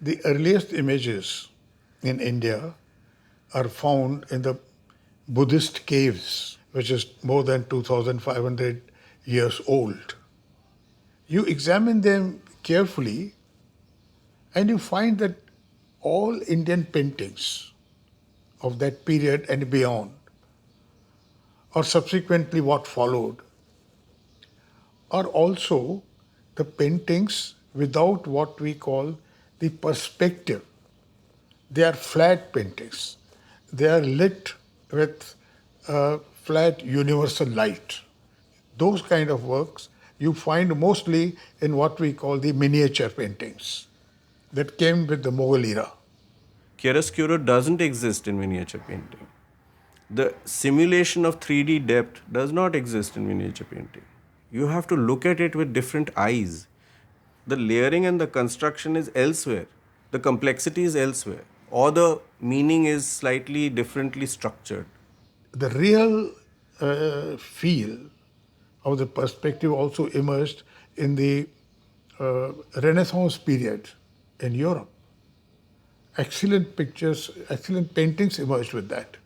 The earliest images in India are found in the Buddhist caves, which is more than 2,500 years old. You examine them carefully and you find that all Indian paintings of that period and beyond, or subsequently what followed, are also the paintings without what we call the perspective. They are flat paintings. They are lit with flat universal light. Those kind of works you find mostly in what we call the miniature paintings that came with the Mughal era. Chiaroscuro doesn't exist in miniature painting. The simulation of 3D depth does not exist in miniature painting. You have to look at it with different eyes. The layering and the construction is elsewhere. The complexity is elsewhere. Or the meaning is slightly differently structured. The real feel of the perspective also emerged in the Renaissance period in Europe. Excellent pictures, excellent paintings emerged with that.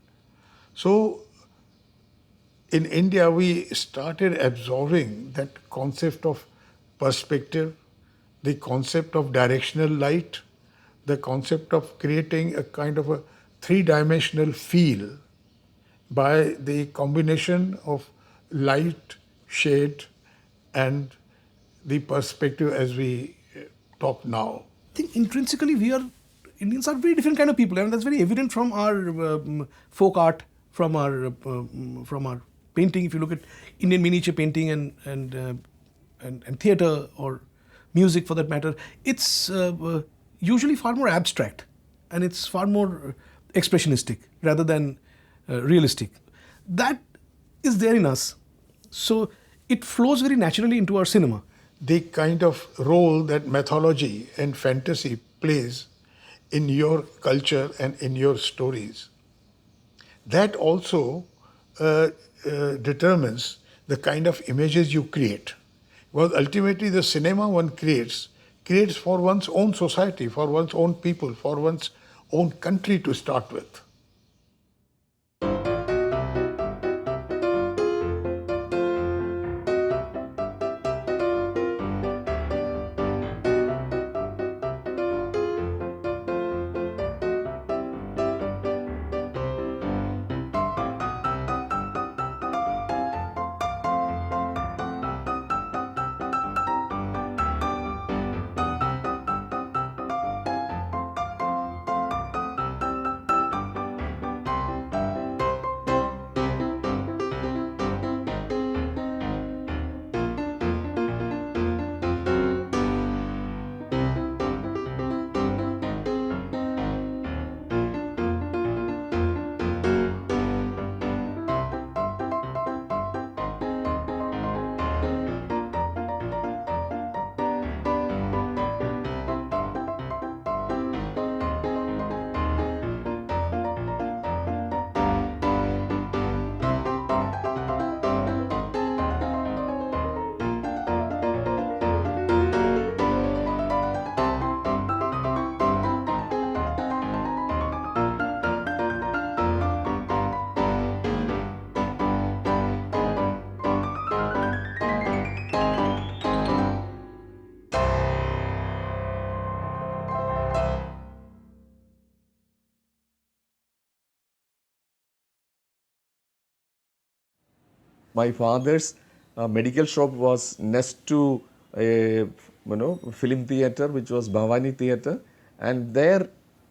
So in India, we started absorbing that concept of perspective, the concept of directional light, the concept of creating a kind of a three-dimensional feel by the combination of light, shade, and the perspective as we talk now. I think intrinsically Indians are very different kind of people, and that's very evident from our folk art, from our painting. If you look at Indian miniature painting and theatre or music for that matter, it's usually far more abstract and it's far more expressionistic rather than realistic. That is there in us, so it flows very naturally into our cinema. The kind of role that mythology and fantasy plays in your culture and in your stories, that also determines the kind of images you create. Because ultimately the cinema one creates for one's own society, for one's own people, for one's own country to start with. My father's medical shop was next to a film theatre, which was Bhavani Theatre, and there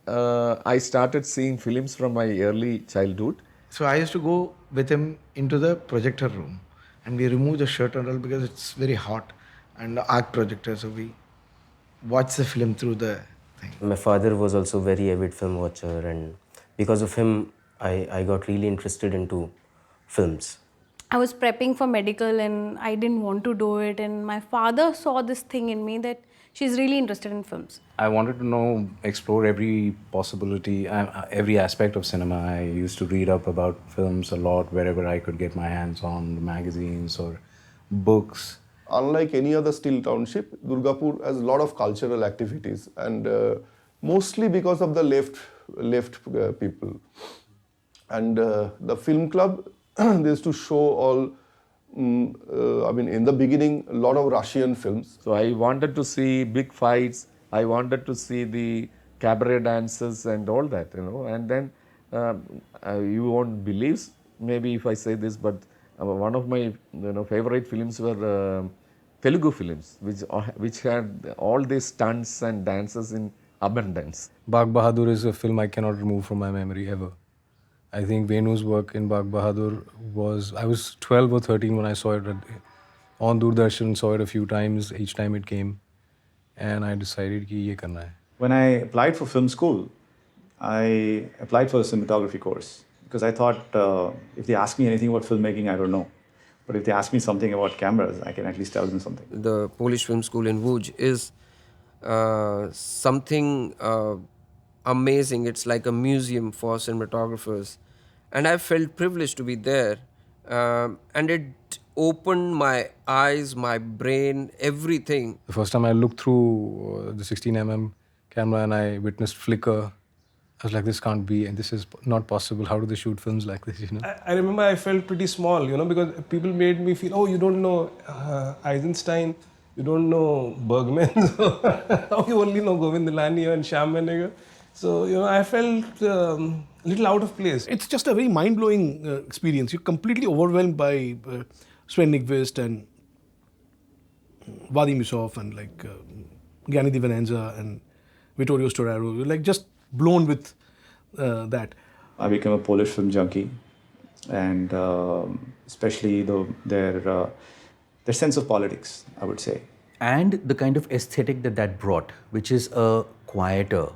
I started seeing films from my early childhood. So I used to go with him into the projector room, and we remove the shirt and all because it's very hot, and the arc projector, so we watch the film through the thing. My father was also very avid film watcher, and because of him, I got really interested into films. I was prepping for medical and I didn't want to do it, and my father saw this thing in me that she's really interested in films. I wanted to explore every possibility, every aspect of cinema. I used to read up about films a lot wherever I could get my hands on magazines or books. Unlike any other steel township, Durgapur has a lot of cultural activities, and mostly because of the left people. And the film club, they used to show all, I mean, in the beginning, a lot of Russian films. So I wanted to see big fights. I wanted to see the cabaret dances and all that, And then you won't believe, maybe if I say this, but one of my favorite films were Telugu films, which had all these stunts and dances in abundance. Bagh Bahadur is a film I cannot remove from my memory ever. I think Venu's work in Bagh Bahadur was, I was 12 or 13 when I saw it on Doordarshan, saw it a few times, each time it came. And I decided कि ये करना है. When I applied for film school, I applied for a cinematography course because I thought if they ask me anything about filmmaking, I don't know. But if they ask me something about cameras, I can at least tell them something. The Polish film school in Łódź is something amazing. It's like a museum for cinematographers. And I felt privileged to be there. And it opened my eyes, my brain, everything. The first time I looked through the 16mm camera and I witnessed flicker, I was like, this can't be, and this is not possible. How do they shoot films like this, I remember I felt pretty small, because people made me feel, oh, you don't know Eisenstein, you don't know Bergman, oh, you only know Govind and Shyam. So, I felt a little out of place. It's just a very mind-blowing experience. You're completely overwhelmed by Sven Nykvist and Vadim Yusuf and Gyani Divanenza and Vittorio Storaro. You're just blown with that. I became a Polish film junkie, and especially their sense of politics, I would say. And the kind of aesthetic that brought, which is a quieter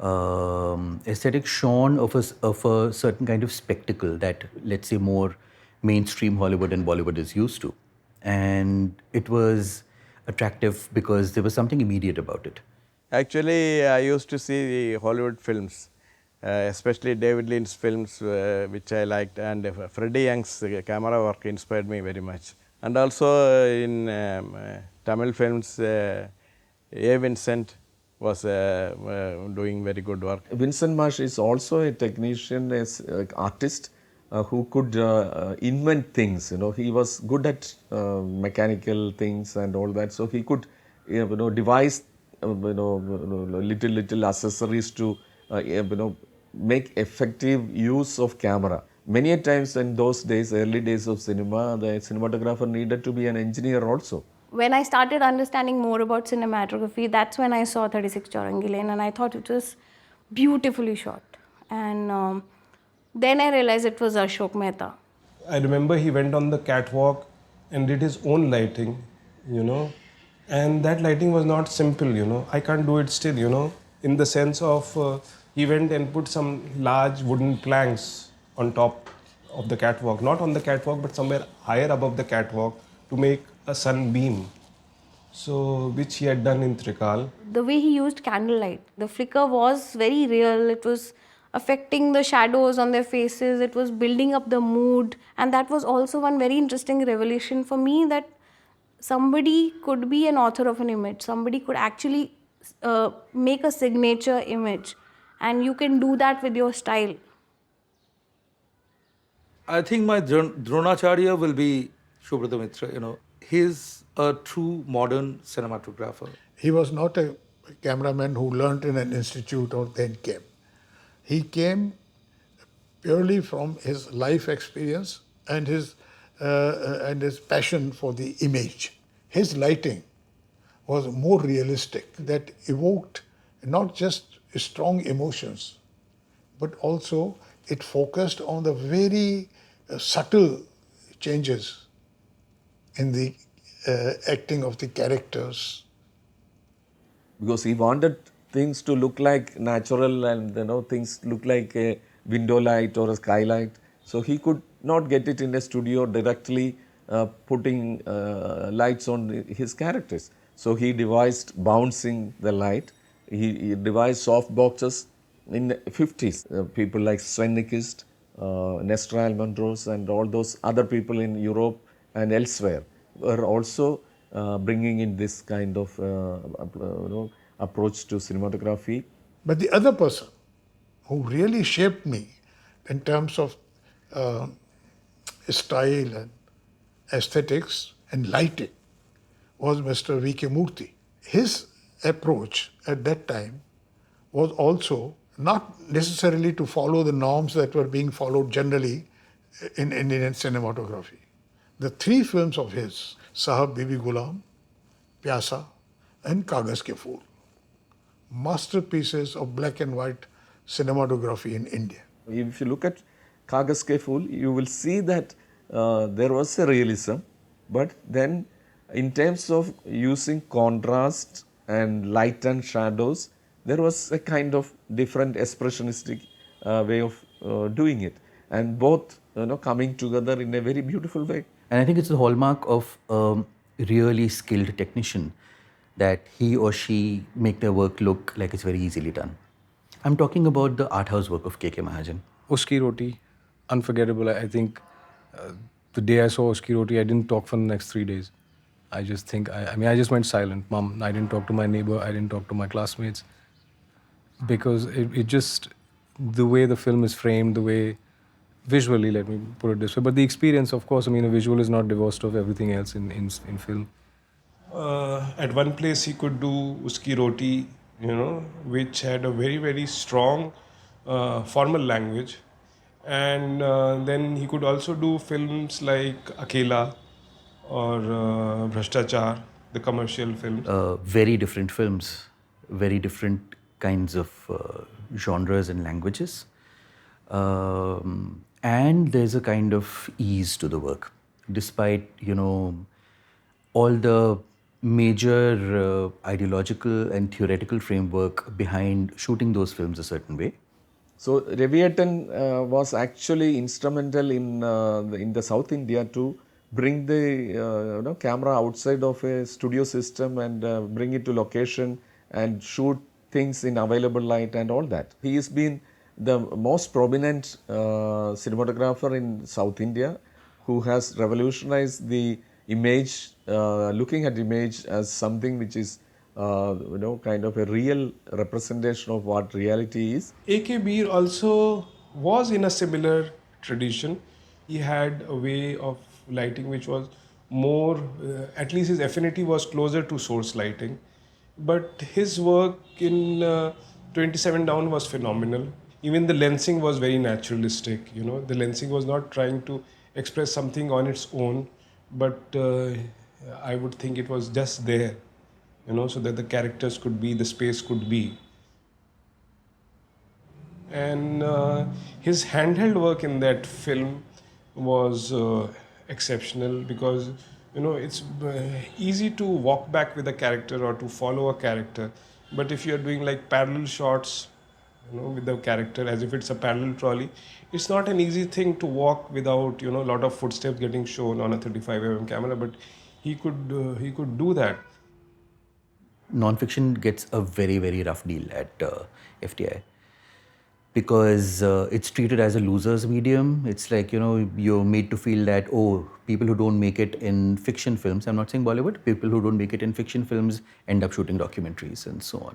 aesthetic shorn of a certain kind of spectacle that, let's say, more mainstream Hollywood and Bollywood is used to. And it was attractive because there was something immediate about it. Actually, I used to see the Hollywood films, especially David Lean's films, which I liked, and Freddie Young's camera work inspired me very much. And also in Tamil films, A. Vincent was doing very good work. Vincent Marsh is also a technician, as artist who could invent things. He was good at mechanical things and all that, so he could devise little accessories to make effective use of camera. Many a times in those days, early days of cinema, the cinematographer needed to be an engineer also. When I started understanding more about cinematography, that's when I saw 36 Chaurangi Lane, and I thought it was beautifully shot. And then I realized it was Ashok Mehta. I remember he went on the catwalk and did his own lighting, and that lighting was not simple, I can't do it still, in the sense of he went and put some large wooden planks on top of the catwalk, not on the catwalk but somewhere higher above the catwalk to make a sunbeam, so which he had done in Trikal. The way he used candlelight, the flicker was very real. It was affecting the shadows on their faces. It was building up the mood, and that was also one very interesting revelation for me, that somebody could be an author of an image. Somebody could actually make a signature image, and you can do that with your style. I think my Dronacharya will be Subrata Mitra. He's a true modern cinematographer. He was not a cameraman who learned in an institute or then came. He came purely from his life experience and his passion for the image. His lighting was more realistic, that evoked not just strong emotions, but also it focused on the very subtle changes in the acting of the characters. Because he wanted things to look like natural and things look like a window light or a skylight. So he could not get it in a studio directly putting lights on his characters. So he devised bouncing the light. He devised soft boxes in the 50s. People like Sven Nykvist, Nestor Almendros and all those other people in Europe and elsewhere were also bringing in this kind of approach to cinematography. But the other person who really shaped me in terms of uh, style and aesthetics and lighting was Mr. V.K. Murthy. His approach at that time was also not necessarily to follow the norms that were being followed generally in Indian cinematography. The three films of his, Sahab Bibi Ghulam, Pyasa, and Kagaz Ke Phool, masterpieces of black and white cinematography in India. If you look at Kagas Ke Phool, you will see that there was a realism, but then in terms of using contrast and light and shadows, there was a kind of different expressionistic way of doing it, and both coming together in a very beautiful way. And I think it's the hallmark of a really skilled technician that he or she make their work look like it's very easily done. I'm talking about the art house work of K.K. Mahajan. Uski Roti, unforgettable. I think the day I saw Uski Roti, I didn't talk for the next 3 days. I just think, I just went silent. Mom, I didn't talk to my neighbor, I didn't talk to my classmates. Because it just, the way the film is framed, the way, visually, let me put it this way, but the experience, of course, I mean, a visual is not divorced of everything else in film. At one place he could do Uski Roti, which had a very, very strong formal language. And then he could also do films like Akela or Bhrashtachar, the commercial films. Very different films, very different kinds of genres and languages. And there's a kind of ease to the work, despite, all the major ideological and theoretical framework behind shooting those films a certain way. So Ravi was actually instrumental in the South India to bring the camera outside of a studio system and bring it to location and shoot things in available light and all that. He has been the most prominent cinematographer in South India who has revolutionized the image, looking at image as something which is kind of a real representation of what reality is. A.K. Beer also was in a similar tradition. He had a way of lighting which was more, at least his affinity was closer to source lighting. But his work in 27 Down was phenomenal. Even the lensing was very naturalistic. The lensing was not trying to express something on its own, but I would think it was just there, so that the characters could be, the space could be. And his handheld work in that film was exceptional because it's easy to walk back with a character or to follow a character, but if you're doing like parallel shots with the character as if it's a parallel trolley, it's not an easy thing to walk without a lot of footsteps getting shown on a 35mm camera, but he could do that. Non-fiction gets a very, very rough deal at FTI because it's treated as a loser's medium. It's like, you're made to feel that, people who don't make it in fiction films, I'm not saying Bollywood, people who don't make it in fiction films end up shooting documentaries and so on.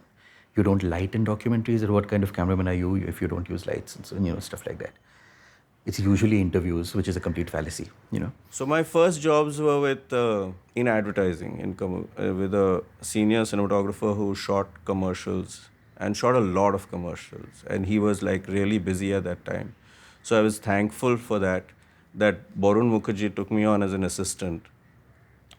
You don't light in documentaries, or what kind of cameraman are you if you don't use lights and so, stuff like that. It's usually interviews, which is a complete fallacy, So my first jobs were with in advertising, with a senior cinematographer who shot commercials and shot a lot of commercials. And he was like really busy at that time. So I was thankful for that Borun Mukherjee took me on as an assistant.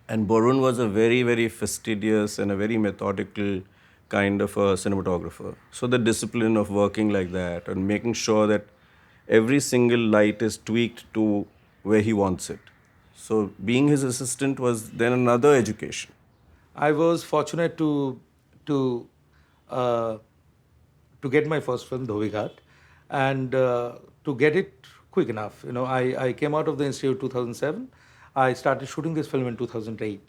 And Borun was a very, very fastidious and a very methodical kind of a cinematographer. So the discipline of working like that and making sure that every single light is tweaked to where he wants it. So being his assistant was then another education. I was fortunate to get my first film, Dhobigat, and to get it quick enough. I came out of the institute 2007. I started shooting this film in 2008.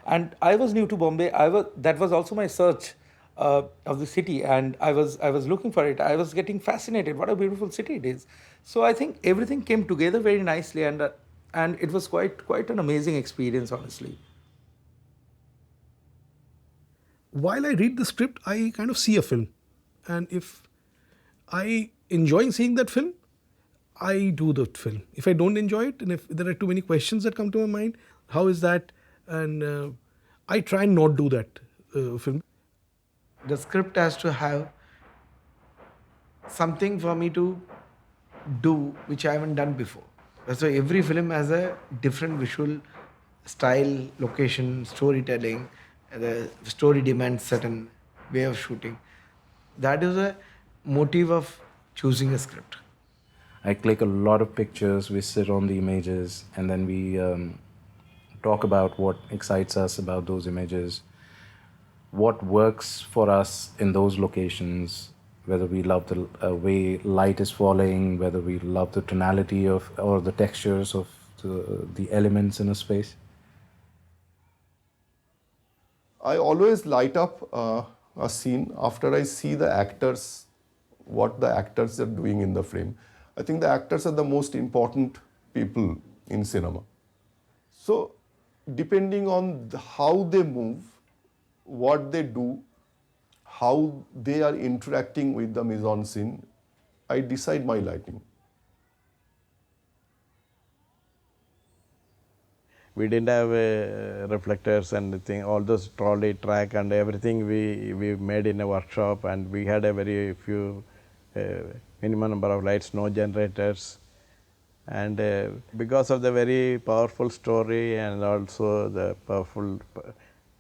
And I was new to Bombay. That was also my search of the city, and I was looking for it. I was getting fascinated. What a beautiful city it is. So I think everything came together very nicely, and it was quite an amazing experience, honestly. while I read the script, I kind of see a film. And if I enjoy seeing that film, I do that film. If I don't enjoy it, and if there are too many questions that come to my mind, how is that? And I try and not do that film. The script has to have something for me to do which I haven't done before. So every film has a different visual style, location, storytelling. The story demands certain way of shooting. That is a motive of choosing a script. I click a lot of pictures, we sit on the images, and then we talk about what excites us about those images, what works for us in those locations, whether we love the way light is falling, whether we love the tonality of or the textures of the elements in a space. I always light up a scene after I see the actors, what the actors are doing in the frame. I think the actors are the most important people in cinema. So, depending on how they move, what they do, how they are interacting with the mise-en-scene, I decide my lighting. We didn't have reflectors and thing, all those trolley track and everything we made in a workshop, and we had a very few minimum number of lights, no generators. And because of the very powerful story and also the powerful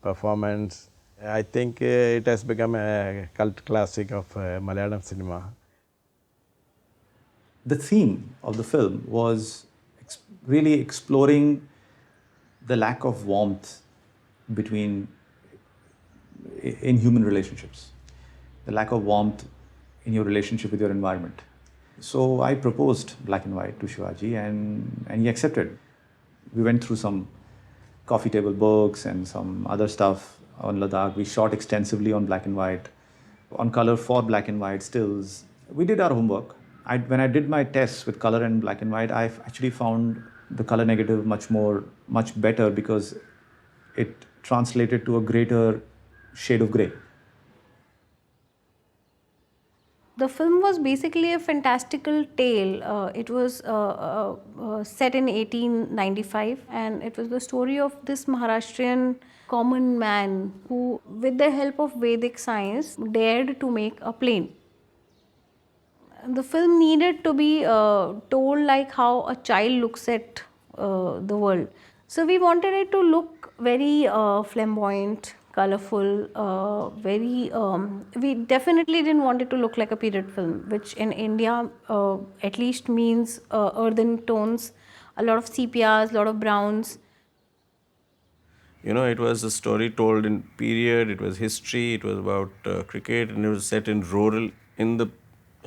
performance, I think it has become a cult classic of Malayalam cinema. The theme of the film was really exploring the lack of warmth in human relationships, the lack of warmth in your relationship with your environment. So I proposed black and white to Shivaji, and he accepted. We went through some coffee table books and some other stuff on Ladakh. We shot extensively on black and white, on color for black and white stills. We did our homework. When I did my tests with color and black and white, I actually found the color negative much better because it translated to a greater shade of gray. The film was basically a fantastical tale. It was set in 1895, and it was the story of this Maharashtrian common man who, with the help of Vedic science, dared to make a plane. The film needed to be told like how a child looks at the world. So we wanted it to look very flamboyant, colorful, we definitely didn't want it to look like a period film, which in India at least means earthen tones, a lot of sepias, a lot of browns. You know, it was a story told in period, it was history, it was about cricket, and it was set in rural, in the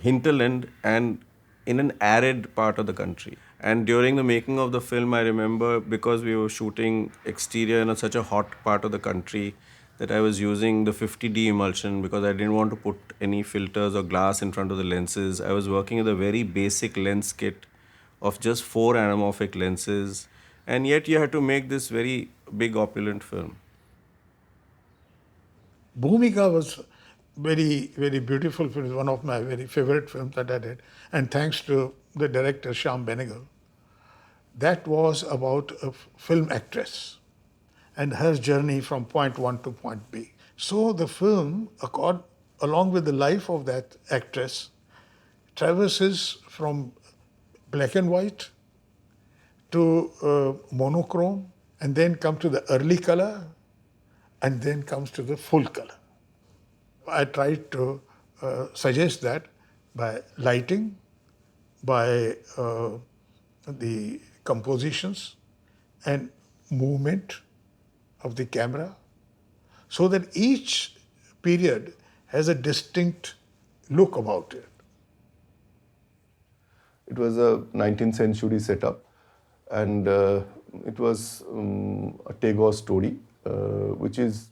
hinterland and in an arid part of the country. And during the making of the film, I remember, because we were shooting exterior in such a hot part of the country, that I was using the 50D emulsion because I didn't want to put any filters or glass in front of the lenses. I was working with a very basic lens kit of just 4 anamorphic lenses, and yet you had to make this very big opulent film. Bhumika was very, very beautiful film. It's one of my very favorite films that I did. And thanks to the director, Shyam Benegal. That was about a film actress and her journey from point 1 to point B. So the film, along with the life of that actress, traverses from black and white to monochrome, and then comes to the early color, and then comes to the full color. I tried to suggest that by lighting, by the compositions and movement of the camera, so that each period has a distinct look about it. It was a 19th century setup, and it was a Tagore story, which is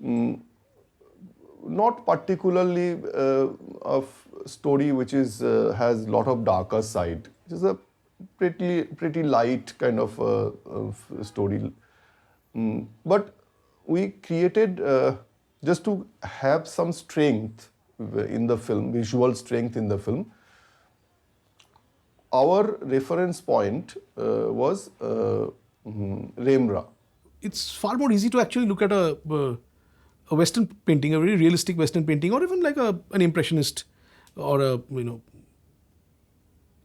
not particularly a story which has a lot of darker side. It is a pretty light kind of story. But we created just to have some strength in the film, visual strength in the film, our reference point was Remra. It's far more easy to actually look at a Western painting, a very realistic Western painting, or even like an impressionist, or a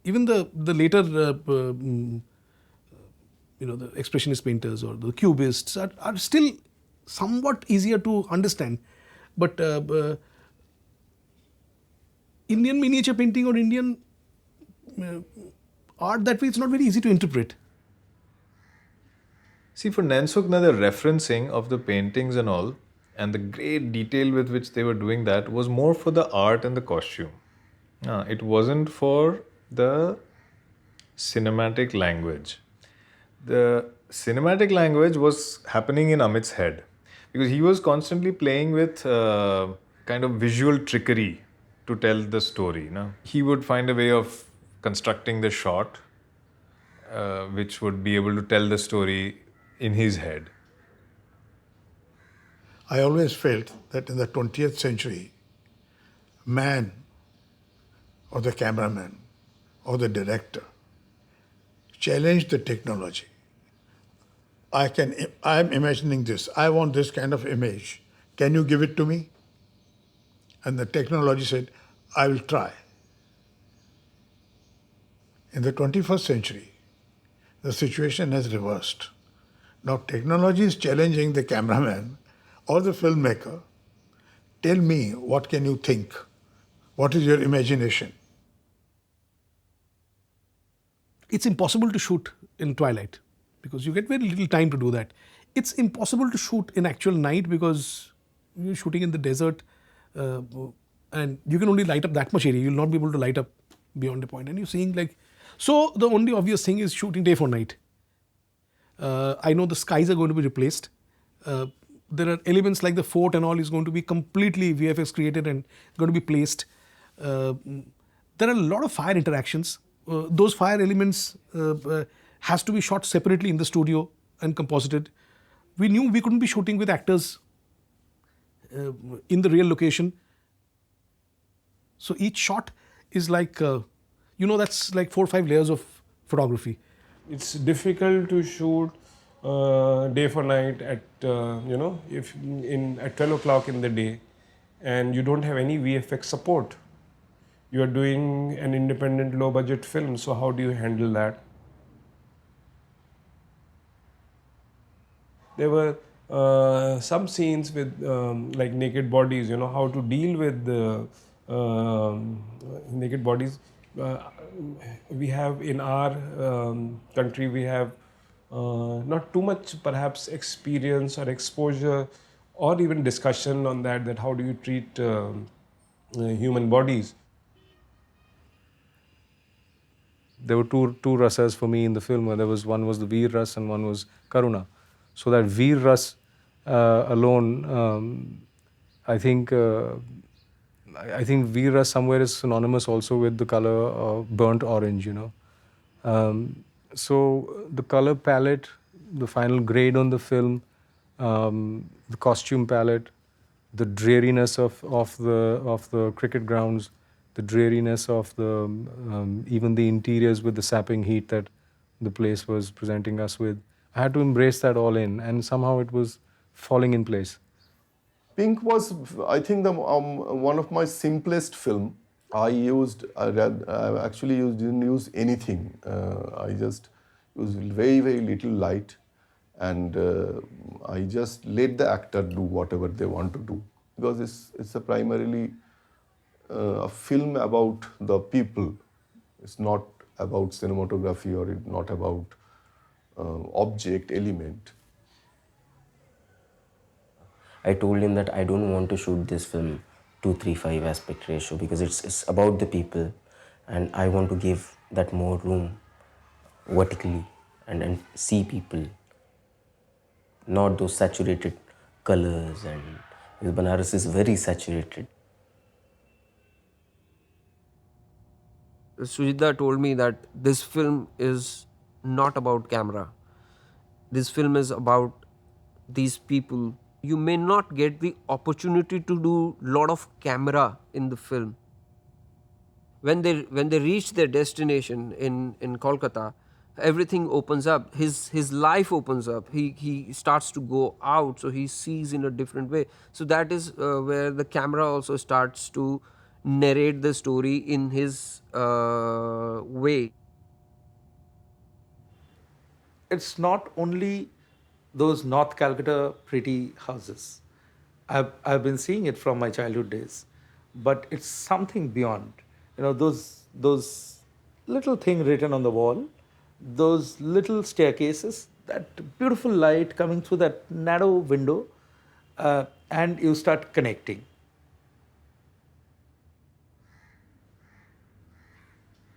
even the later the expressionist painters or the cubists are still somewhat easier to understand, but Indian miniature painting or Indian art, that way it's not very easy to interpret. See, for Nansukna, the referencing of the paintings and all, and the great detail with which they were doing that was more for the art and the costume. It wasn't for the cinematic language. The cinematic language was happening in Amit's head because he was constantly playing with kind of visual trickery to tell the story. He would find a way of constructing the shot which would be able to tell the story in his head. I always felt that in the 20th century, man or the cameraman or the director challenged the technology. I am imagining this. I want this kind of image. Can you give it to me? And the technology said, I will try. In the 21st century, the situation has reversed. Now technology is challenging the cameraman or the filmmaker. Tell me, what can you think? What is your imagination? It's impossible to shoot in twilight because you get very little time to do that. It's impossible to shoot in actual night because you're shooting in the desert and you can only light up that much area. You'll not be able to light up beyond a point. And you're seeing so the only obvious thing is shooting day for night. I know the skies are going to be replaced. There are elements like the fort and all is going to be completely VFX created and going to be placed. There are a lot of fire interactions. Those fire elements has to be shot separately in the studio and composited. We knew we couldn't be shooting with actors in the real location. So each shot is that's like 4 or 5 layers of photography. It's difficult to shoot day for night at at 12 o'clock in the day, and you don't have any VFX support. You are doing an independent low budget film, so how do you handle that? There were some scenes with like naked bodies, how to deal with the naked bodies. We have in our country, we have not too much perhaps experience or exposure or even discussion on that how do you treat human bodies. There were two rasas for me in the film. One was the Veer Ras and one was Karuna. So that Veer Ras alone, I think Veer Ras somewhere is synonymous also with the color of burnt orange, So the color palette, the final grade on the film, the costume palette, the dreariness of the cricket grounds, the dreariness of the even the interiors with the sapping heat that the place was presenting us with. I had to embrace that all in, and somehow it was falling in place. Pink was, I think, one of my simplest film. I didn't use anything. I just used very, very little light, and I just let the actor do whatever they want to do, because it's a primarily a film about the people. It's not about cinematography or it's not about object element. I told him that I don't want to shoot this film 2:3:5 aspect ratio because it's about the people, and I want to give that more room vertically and see people, not those saturated colors, and Banaras is very saturated. Sujita told me that this film is not about camera. This film is about these people You may not get the opportunity to do lot of camera in the film. When they reach their destination in Kolkata, everything opens up. His life opens up. He starts to go out, so he sees in a different way. So that is where the camera also starts to narrate the story in his way. It's not only those North Calcutta pretty houses. I've been seeing it from my childhood days, but it's something beyond. Those little thing written on the wall, those little staircases, that beautiful light coming through that narrow window, and you start connecting.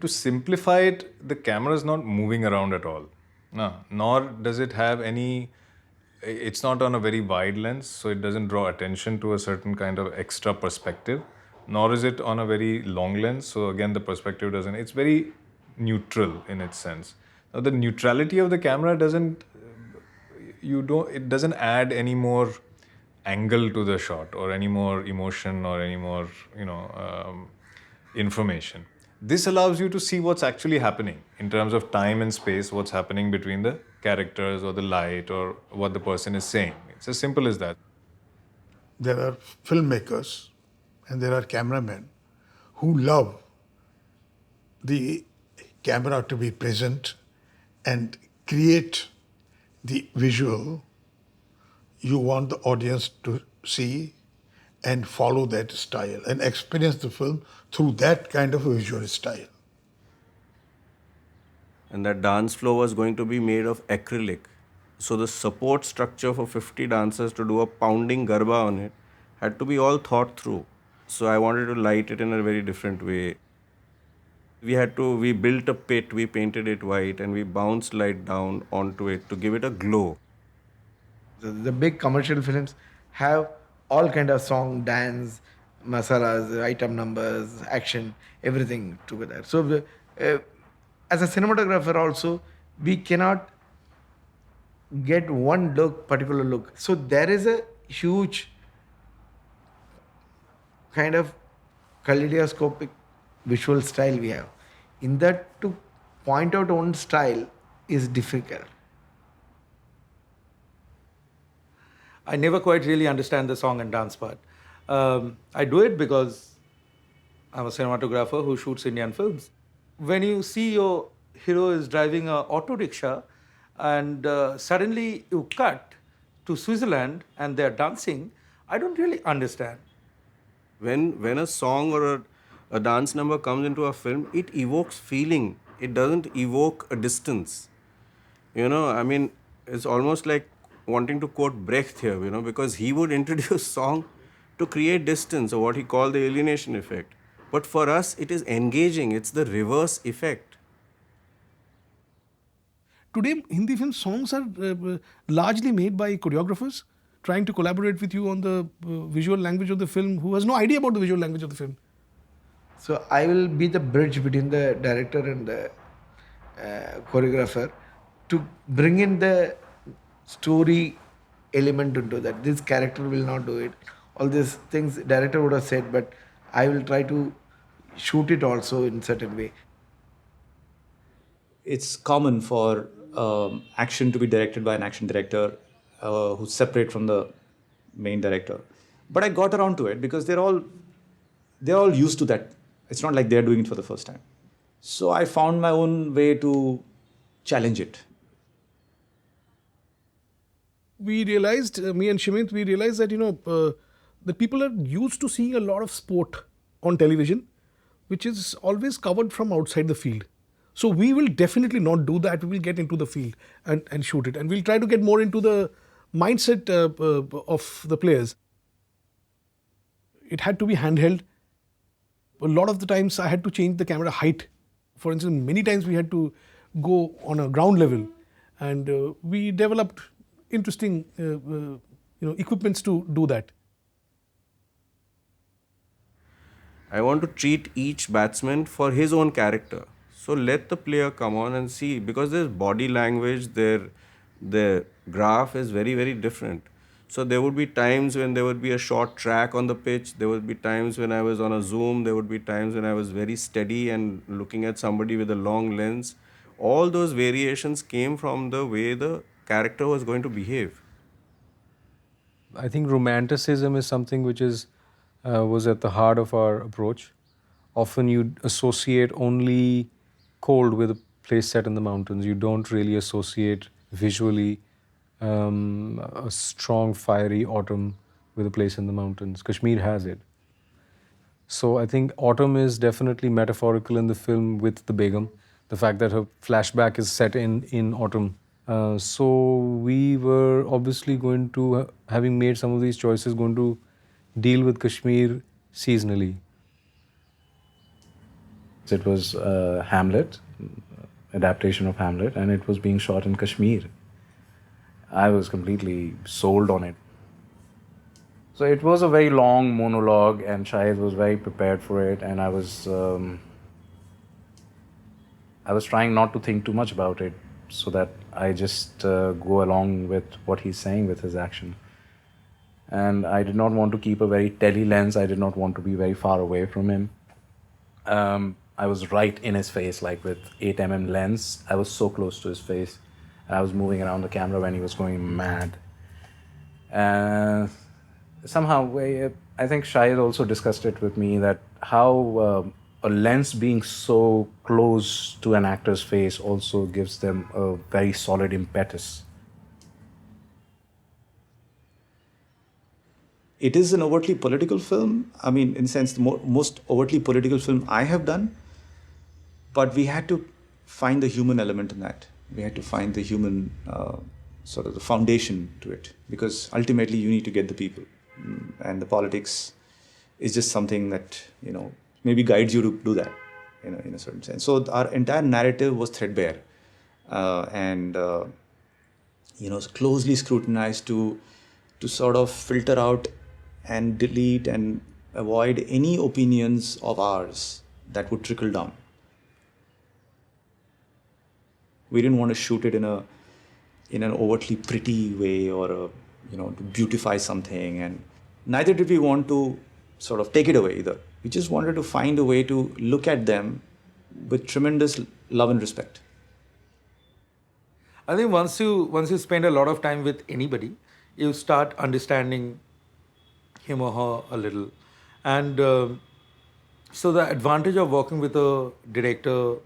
To simplify it, the camera is not moving around at all. No, nor does it have any, it's not on a very wide lens, so it doesn't draw attention to a certain kind of extra perspective. Nor is it on a very long lens, so again, the perspective doesn't, it's very neutral in its sense. Now, the neutrality of the camera doesn't, it doesn't add any more angle to the shot or any more emotion or any more, information. This allows you to see what's actually happening in terms of time and space, what's happening between the characters or the light or what the person is saying. It's as simple as that. There are filmmakers and there are cameramen who love the camera to be present and create the visual you want the audience to see and follow that style and experience the film through that kind of a visual style. And that dance floor was going to be made of acrylic. So the support structure for 50 dancers to do a pounding garba on it had to be all thought through. So I wanted to light it in a very different way. We built a pit, we painted it white, and we bounced light down onto it to give it a glow. The big commercial films have all kind of song, dance, masalas, item numbers, action, everything together. So as a cinematographer also, we cannot get one look, particular look. So there is a huge kind of kaleidoscopic visual style we have. In that, to point out one style is difficult. I never quite really understand the song and dance part. I do it because I'm a cinematographer who shoots Indian films. When you see your hero is driving a auto rickshaw and suddenly you cut to Switzerland and they're dancing, I don't really understand. When a song or a dance number comes into a film, it evokes feeling. It doesn't evoke a distance. It's almost like wanting to quote Brecht here, because he would introduce song to create distance, or what he called the alienation effect. But for us, it is engaging. It's the reverse effect. Today, Hindi film songs are largely made by choreographers trying to collaborate with you on the visual language of the film who has no idea about the visual language of the film. So I will be the bridge between the director and the choreographer to bring in the story element into that. This character will not do it. All these things director would have said, but I will try to shoot it also in certain way. It's common for action to be directed by an action director who's separate from the main director. But I got around to it because they're all used to that. It's not like they're doing it for the first time. So I found my own way to challenge it. We realized, me and Shimit, we realized that, that people are used to seeing a lot of sport on television, which is always covered from outside the field. So we will definitely not do that. We will get into the field and shoot it. And we'll try to get more into the mindset of the players. It had to be handheld. A lot of the times I had to change the camera height. For instance, many times we had to go on a ground level, and we developed interesting equipments to do that. I want to treat each batsman for his own character. So let the player come on and see, because their body language, their graph is very, very different. So there would be times when there would be a short track on the pitch. There would be times when I was on a zoom. There would be times when I was very steady and looking at somebody with a long lens. All those variations came from the way the character was going to behave. I think romanticism is something which is was at the heart of our approach. Often you associate only cold with a place set in the mountains. You don't really associate visually a strong, fiery autumn with a place in the mountains. Kashmir has it. So I think autumn is definitely metaphorical in the film with the Begum. The fact that her flashback is set in autumn. So we were obviously going to, having made some of these choices, going to deal with Kashmir seasonally. It was Hamlet, adaptation of Hamlet, and it was being shot in Kashmir. I was completely sold on it. So it was a very long monologue, and Shahid was very prepared for it, and I was trying not to think too much about it, so that I just go along with what he's saying with his action. And I did not want to keep a very tele lens. I did not want to be very far away from him. I was right in his face, like with 8mm lens. I was so close to his face. I was moving around the camera when he was going mad. Somehow, I think Shahid also discussed it with me, that how a lens being so close to an actor's face also gives them a very solid impetus. It is an overtly political film. I mean, in a sense, the most overtly political film I have done. But we had to find the human element in that. We had to find the human sort of the foundation to it, because ultimately you need to get the people, and the politics is just something that maybe guides you to do that, in a certain sense. So our entire narrative was threadbare, and closely scrutinized to sort of filter out and delete and avoid any opinions of ours that would trickle down. We didn't want to shoot it in an overtly pretty way, or to beautify something, and neither did we want to sort of take it away either. We just wanted to find a way to look at them with tremendous love and respect. I think once you spend a lot of time with anybody, you start understanding him or her a little, and so the advantage of working with a director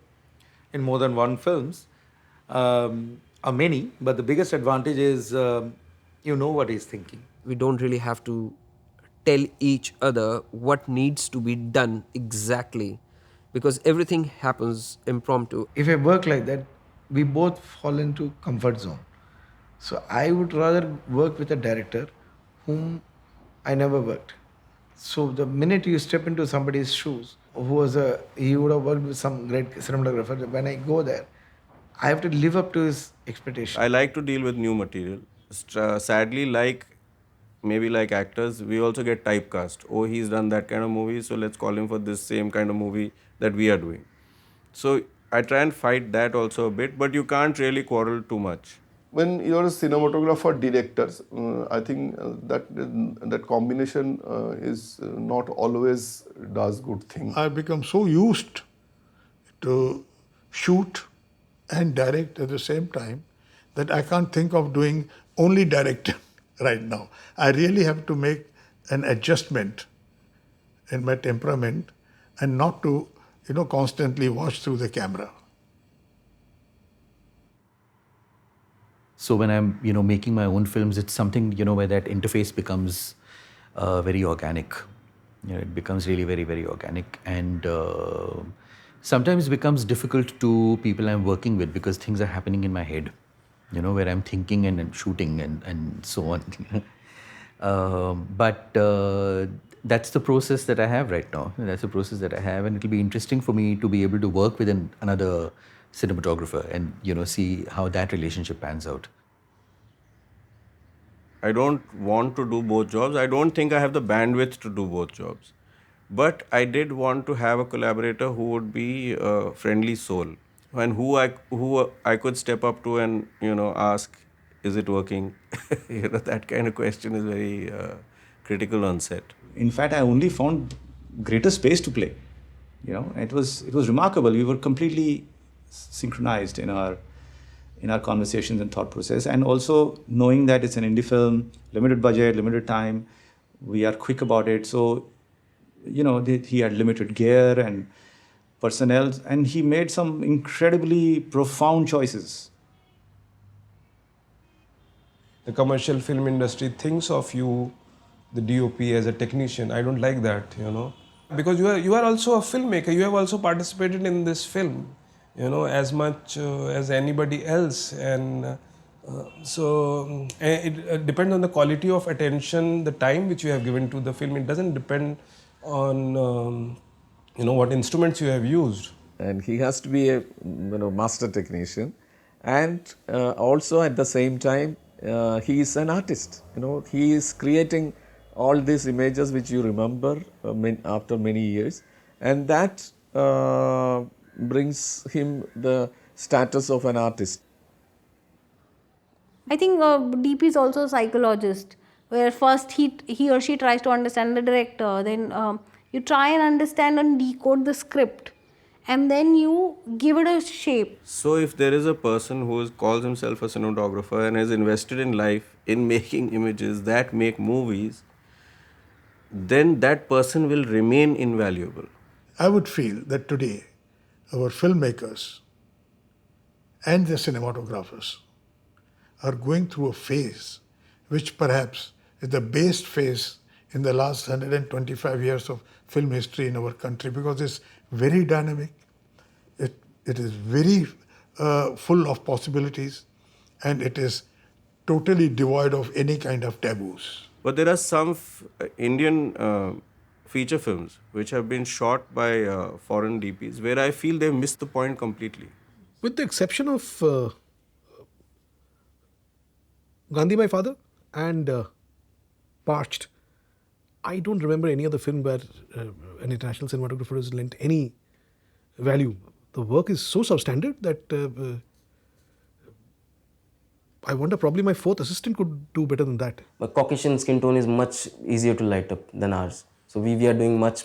in more than one films are many, but the biggest advantage is you know what he's thinking. We don't really have to tell each other what needs to be done exactly, because everything happens impromptu. If I work like that, we both fall into comfort zone. So I would rather work with a director whom I never worked. So the minute you step into somebody's shoes, he would have worked with some great cinematographer. When I go there, I have to live up to his expectation. I like to deal with new material. Sadly, maybe like actors, we also get typecast. Oh, he's done that kind of movie, so let's call him for this same kind of movie that we are doing. So I try and fight that also a bit, but you can't really quarrel too much. When you're a cinematographer director, I think that combination is not always does good thing. I've become so used to shoot and direct at the same time that I can't think of doing only directing right now. I really have to make an adjustment in my temperament and not to, constantly watch through the camera. So when I'm, making my own films, it's something, where that interface becomes very organic. It becomes really very, very organic. And sometimes it becomes difficult to people I'm working with because things are happening in my head, where I'm thinking and shooting and so on. But that's the process that I have right now. That's the process that I have. And it'll be interesting for me to be able to work with another cinematographer and, see how that relationship pans out. I don't want to do both jobs. I don't think I have the bandwidth to do both jobs. But I did want to have a collaborator who would be a friendly soul and who I could step up to and, ask, Is it working? That kind of question is very critical on set. In fact, I only found greater space to play. It was remarkable. We were completely synchronized in our conversations and thought process, and also knowing that it's an indie film, limited budget, limited time, we are quick about it. So, he had limited gear and personnel, and he made some incredibly profound choices. The commercial film industry thinks of you, the DOP, as a technician. I don't like that, because you are also a filmmaker. You have also participated in this film, as much as anybody else, and it depends on the quality of attention, the time which you have given to the film. It doesn't depend on what instruments you have used. And he has to be a master technician, and also at the same time he is an artist. He is creating all these images which you remember after many years, and that brings him the status of an artist. I think DP is also a psychologist, where first he or she tries to understand the director, then you try and understand and decode the script, and then you give it a shape. So if there is a person who calls himself a cinematographer and has invested in life in making images that make movies, then that person will remain invaluable. I would feel that today our filmmakers and the cinematographers are going through a phase which perhaps is the best phase in the last 125 years of film history in our country, because it's very dynamic, it is very full of possibilities, and it is totally devoid of any kind of taboos. But there are some Indian feature films which have been shot by foreign DPs where I feel they've missed the point completely. With the exception of Gandhi, My Father, and Parched, I don't remember any other film where an international cinematographer has lent any value. The work is so substandard that I wonder probably my fourth assistant could do better than that. But Caucasian skin tone is much easier to light up than ours. So we are doing much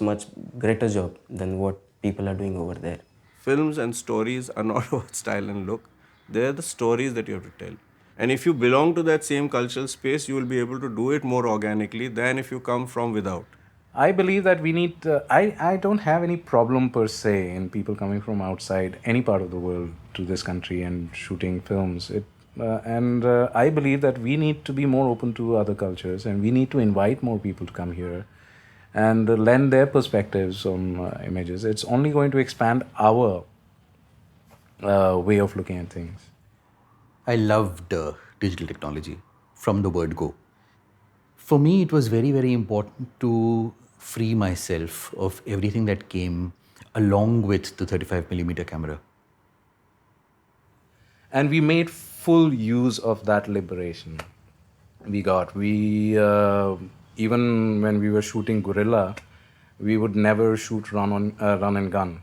greater job than what people are doing over there. Films and stories are not about style and look. They're the stories that you have to tell. And if you belong to that same cultural space, you will be able to do it more organically than if you come from without. I believe that we need, I don't have any problem per se in people coming from outside any part of the world to this country and shooting films. I believe that we need to be more open to other cultures, and we need to invite more people to come here and lend their perspectives on images. It's only going to expand our way of looking at things. I loved digital technology from the word go. For me, it was very, very important to free myself of everything that came along with the 35mm camera. And we made full use of that liberation we got. Even when we were shooting guerrilla, we would never shoot run and gun.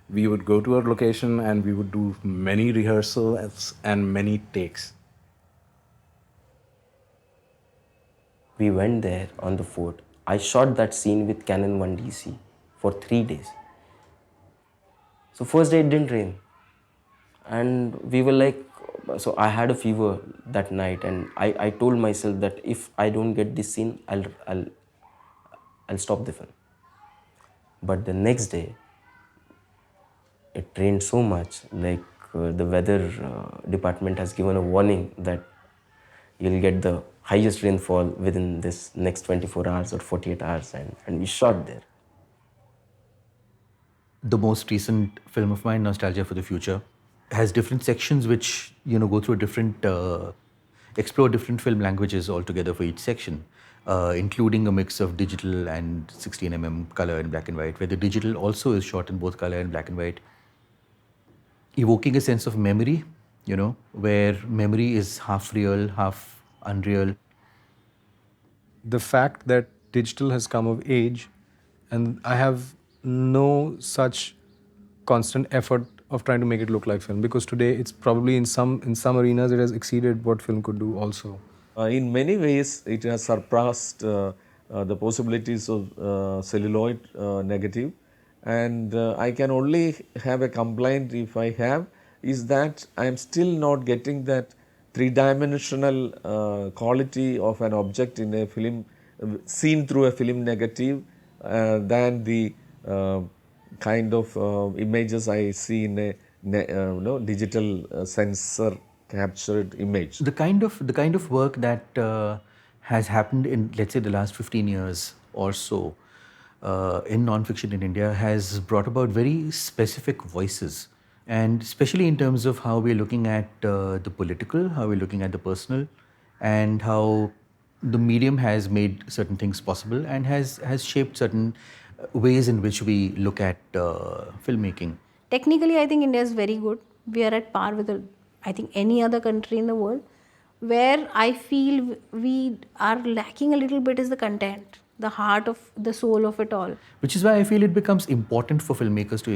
We would go to a location and we would do many rehearsals and many takes. We went there on the fort. I shot that scene with Canon 1DC for 3 days. So first day it didn't rain. And we were like, so I had a fever that night, and I told myself that if I don't get this scene, I'll stop the film. But the next day, it rained so much, like the weather department has given a warning that you'll get the highest rainfall within this next 24 hours or 48 hours, and we shot there. The most recent film of mine, Nostalgia for the Future, has different sections which go through a different, explore different film languages altogether for each section, including a mix of digital and 16mm color and black and white, where the digital also is shot in both color and black and white, evoking a sense of memory, where memory is half real, half unreal. The fact that digital has come of age, and I have no such constant effort of trying to make it look like film, because today it's probably in some arenas it has exceeded what film could do also. In many ways, it has surpassed the possibilities of celluloid negative. And I can only have a complaint, if I have, is that I am still not getting that three-dimensional quality of an object in a film seen through a film negative than the kind of images I see in a digital sensor captured image. The kind of work that has happened in, let's say, the last 15 years or so in non-fiction in India has brought about very specific voices, and especially in terms of how we're looking at the political, how we're looking at the personal, and how the medium has made certain things possible and has shaped certain ways in which we look at filmmaking. Technically, I think India is very good. We are at par with, I think, any other country in the world. Where I feel we are lacking a little bit is the content, the heart of the soul of it all. Which is why I feel it becomes important for filmmakers to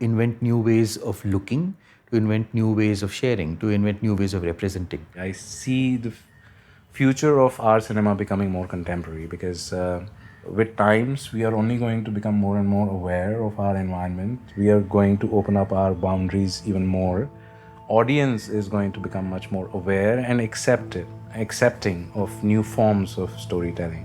invent new ways of looking, to invent new ways of sharing, to invent new ways of representing. I see the future of our cinema becoming more contemporary, because with times we are only going to become more and more aware of our environment. We are going to open up our boundaries even more. Audience is going to become much more aware and accepting of new forms of storytelling.